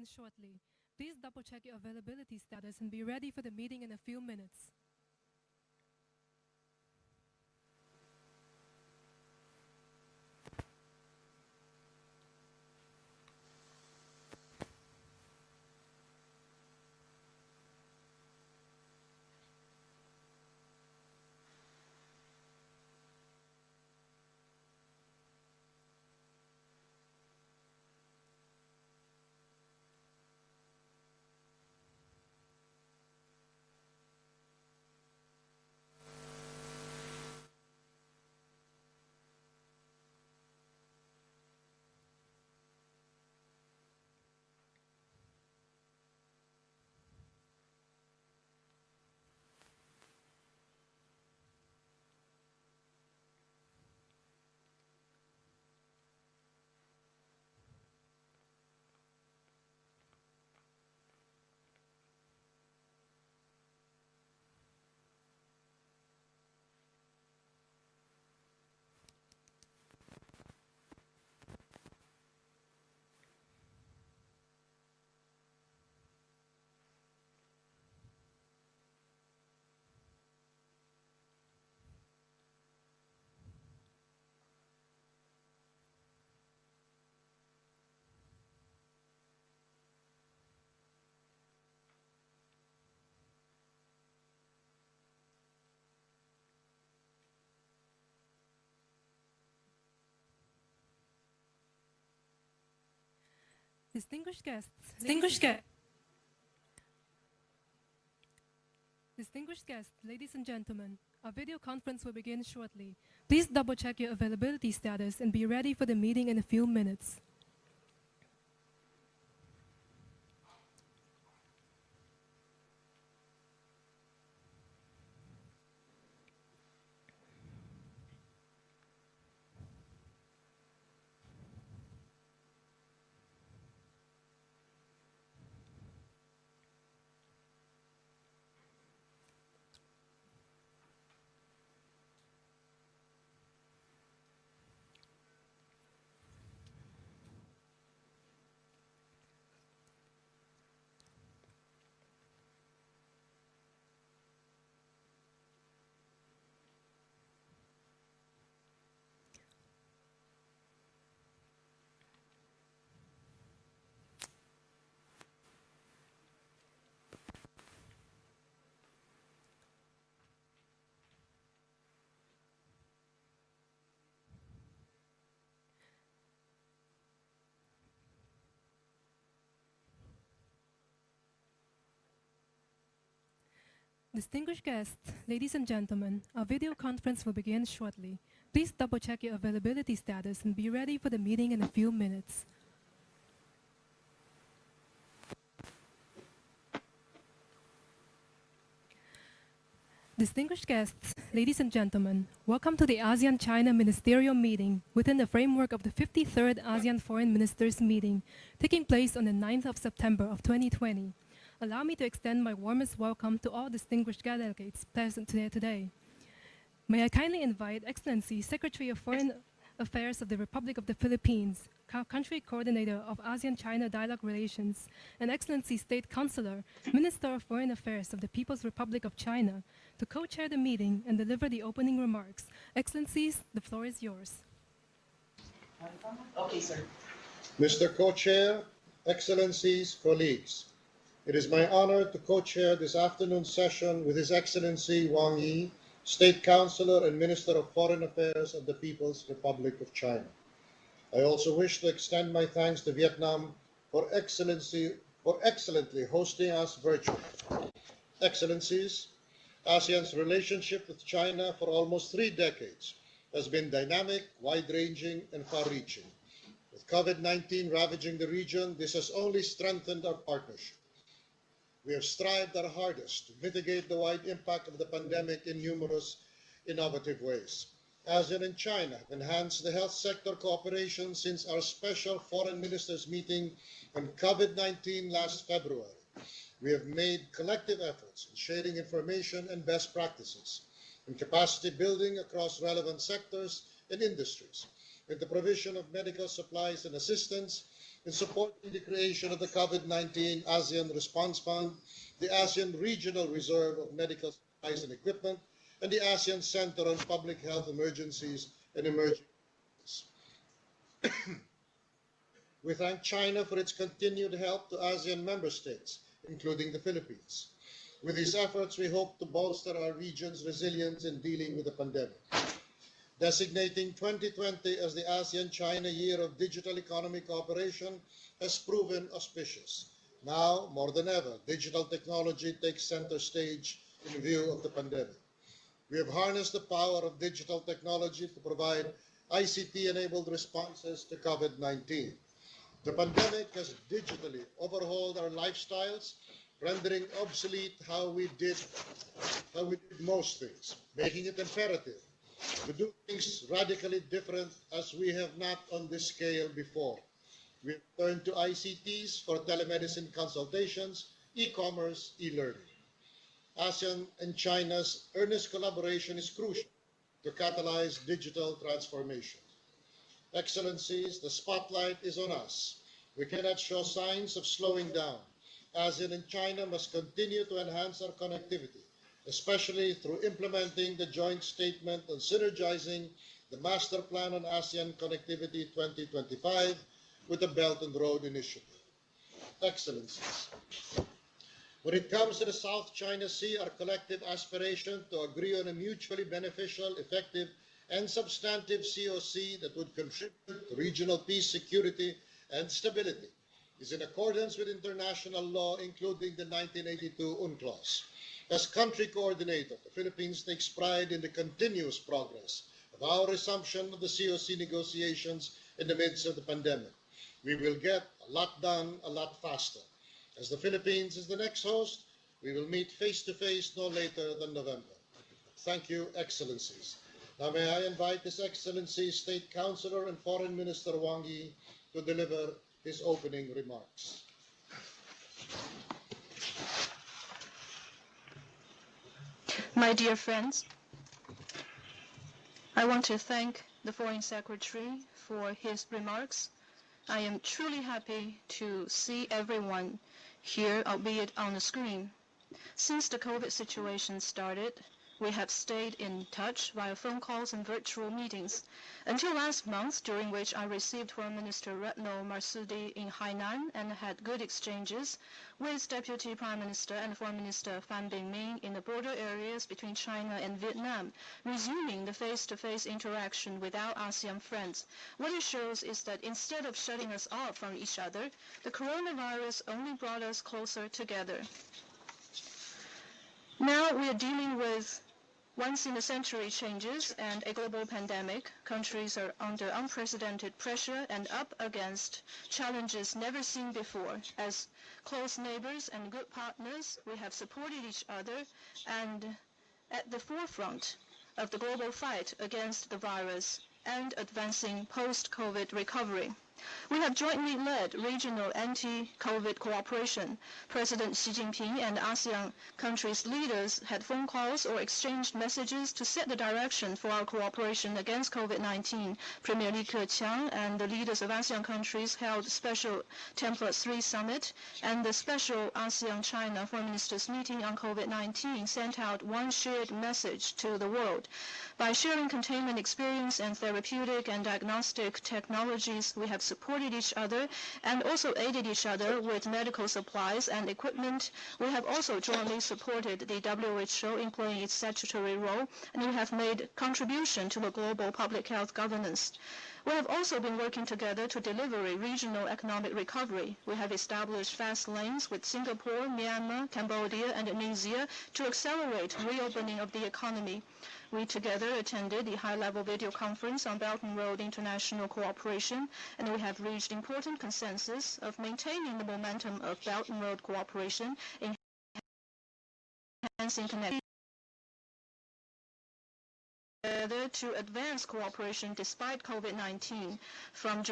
begin shortly. Please double-check your availability status and be ready for the meeting in a few minutes. Distinguished guests, ladies and gentlemen, our video conference will begin shortly. Please double-check your availability status and be ready for the meeting in a few minutes. Distinguished guests, ladies and gentlemen, our video conference will begin shortly. Please double-check your availability status and be ready for the meeting in a few minutes. Distinguished guests, ladies and gentlemen, welcome to the ASEAN-China Ministerial Meeting within the framework of the 53rd ASEAN Foreign Ministers Meeting, taking place on the 9th of September of 2020. Allow me to extend my warmest welcome to all distinguished delegates present today. May I kindly invite Excellency Secretary of Foreign Affairs of the Republic of the Philippines, Country Coordinator of ASEAN-China Dialogue Relations, and Excellency State Councilor, Minister of Foreign Affairs of the People's Republic of China, to co-chair the meeting and deliver the opening remarks. Excellencies, the floor is yours. Okay, sir. Mr. Co-Chair, Excellencies, colleagues, it is my honor to co-chair this afternoon's session with His Excellency Wang Yi, State Councilor and Minister of Foreign Affairs of the People's Republic of China. I also wish to extend my thanks to Vietnam for excellently hosting us virtually. Excellencies, ASEAN's relationship with China for almost 3 decades has been dynamic, wide-ranging, and far-reaching. With COVID-19 ravaging the region, this has only strengthened our partnership. We have strived our hardest to mitigate the wide impact of the pandemic in numerous innovative ways. ASEAN and China have enhanced the health sector cooperation since our special foreign ministers meeting on COVID-19 last February. We have made collective efforts in sharing information and best practices, in capacity building across relevant sectors and industries, in the provision of medical supplies and assistance, in supporting the creation of the COVID-19 ASEAN Response Fund, the ASEAN Regional Reserve of Medical Supplies and Equipment, and the ASEAN Center on Public Health Emergencies and Emerging Risks. We thank China for its continued help to ASEAN member states, including the Philippines. With these efforts, we hope to bolster our region's resilience in dealing with the pandemic. Designating 2020 as the ASEAN-China Year of Digital Economic Cooperation has proven auspicious. Now, more than ever, digital technology takes center stage in view of the pandemic. We have harnessed the power of digital technology to provide ICT-enabled responses to COVID-19. The pandemic has digitally overhauled our lifestyles, rendering obsolete how we did most things, making it imperative to do things radically different as we have not on this scale before. We have turned to ICTs for telemedicine consultations, e-commerce, e-learning. ASEAN and China's earnest collaboration is crucial to catalyze digital transformation. Excellencies, the spotlight is on us. We cannot show signs of slowing down. ASEAN and China must continue to enhance our connectivity, especially through implementing the joint statement on synergizing the Master Plan on ASEAN Connectivity 2025 with the Belt and Road Initiative. Excellencies, when it comes to the South China Sea, our collective aspiration to agree on a mutually beneficial, effective, and substantive COC that would contribute to regional peace, security, and stability is in accordance with international law, including the 1982 UNCLOS. As country coordinator, the Philippines takes pride in the continuous progress of our resumption of the COC negotiations in the midst of the pandemic. We will get a lot done a lot faster. As the Philippines is the next host, we will meet face-to-face no later than November. Thank you, Excellencies. Now may I invite His Excellency State Councilor and Foreign Minister Wang Yi to deliver his opening remarks. My dear friends, I want to thank the Foreign Secretary for his remarks. I am truly happy to see everyone here, albeit on the screen. Since the COVID situation started, we have stayed in touch via phone calls and virtual meetings until last month, during which I received Foreign Minister Retno Marsudi in Hainan and had good exchanges with Deputy Prime Minister and Foreign Minister Phan Bingming in the border areas between China and Vietnam, resuming the face-to-face interaction with our ASEAN friends. What it shows is that instead of shutting us off from each other, the coronavirus only brought us closer together. Now we are dealing with once-in-a-century changes and a global pandemic. Countries are under unprecedented pressure and up against challenges never seen before. As close neighbors and good partners, we have supported each other and at the forefront of the global fight against the virus and advancing post-COVID recovery. We have jointly led regional anti-COVID cooperation. President Xi Jinping and ASEAN countries' leaders had phone calls or exchanged messages to set the direction for our cooperation against COVID-19. Premier Li Keqiang and the leaders of ASEAN countries held special Template 3 summit, and the special ASEAN-China Foreign Ministers meeting on COVID-19 sent out one shared message to the world. By sharing containment experience and therapeutic and diagnostic technologies, we have supported each other and also aided each other with medical supplies and equipment. We have also jointly supported the WHO in playing its statutory role, and we have made contribution to the global public health governance. We have also been working together to deliver a regional economic recovery. We have established fast lanes with Singapore, Myanmar, Cambodia, and Indonesia to accelerate reopening of the economy. We together attended the high-level video conference on Belt and Road international cooperation, and we have reached important consensus of maintaining the momentum of Belt and Road cooperation, enhancing connectivity, to advance cooperation despite COVID-19. From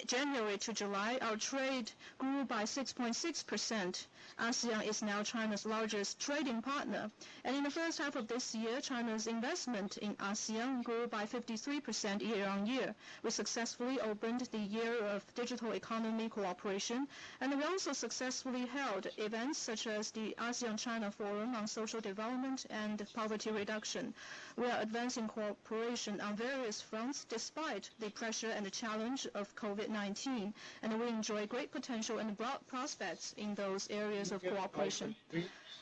January to July, our trade grew by 6.6%. ASEAN is now China's largest trading partner. And in the first half of this year, China's investment in ASEAN grew by 53% year-on-year. We successfully opened the Year of Digital Economy Cooperation, and we also successfully held events such as the ASEAN-China Forum on Social Development and Poverty Reduction. We are advancing cooperation on various fronts despite the pressure and the challenge of COVID-19, and we enjoy great potential and broad prospects in those areas of cooperation.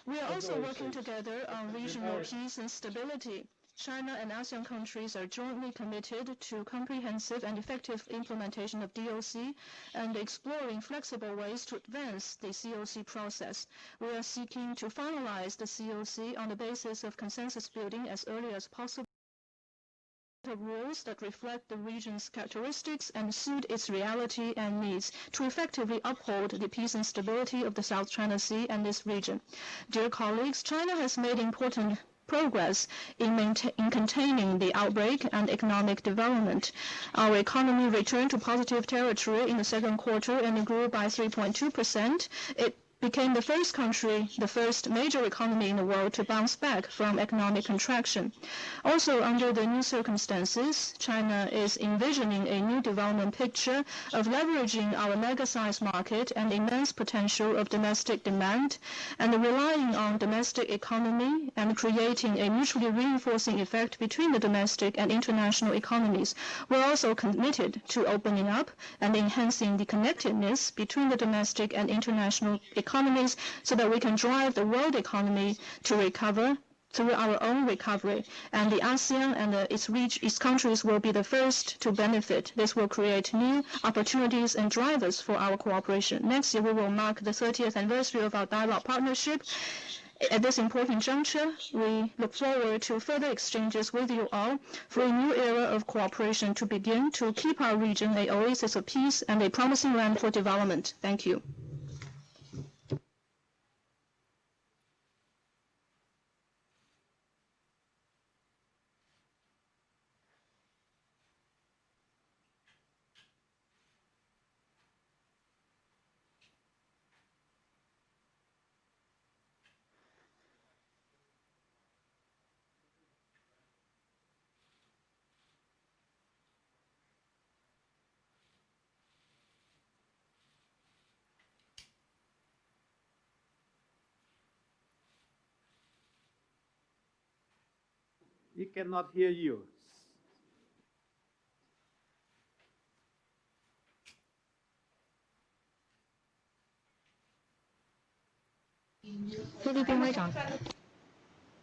We are also working together on regional peace and stability. China and ASEAN countries are jointly committed to comprehensive and effective implementation of DOC and exploring flexible ways to advance the COC process. We are seeking to finalize the COC on the basis of consensus building as early as possible, rules that reflect the region's characteristics and suit its reality and needs to effectively uphold the peace and stability of the South China Sea and this region. Dear colleagues, China has made important progress in containing the outbreak and economic development. Our economy returned to positive territory in the second quarter and grew by 3.2%. It became the first country, the first major economy in the world to bounce back from economic contraction. Also, under the new circumstances, China is envisioning a new development picture of leveraging our mega-size market and immense potential of domestic demand, and relying on domestic economy and creating a mutually reinforcing effect between the domestic and international economies. We're also committed to opening up and enhancing the connectedness between the domestic and international economies so that we can drive the world economy to recover through our own recovery. And the ASEAN and its countries will be the first to benefit. This will create new opportunities and drivers for our cooperation. Next year, we will mark the 30th anniversary of our dialogue partnership. At this important juncture, we look forward to further exchanges with you all for a new era of cooperation to begin to keep our region an oasis of peace and a promising land for development. Thank you. We cannot hear you.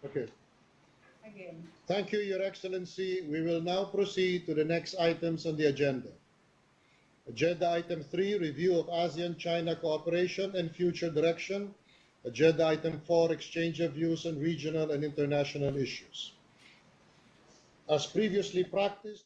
Okay. Thank you, Your Excellency. We will now proceed to the next items on the agenda. Agenda item 3, review of ASEAN-China cooperation and future direction. Agenda item 4, exchange of views on regional and international issues. As previously practiced,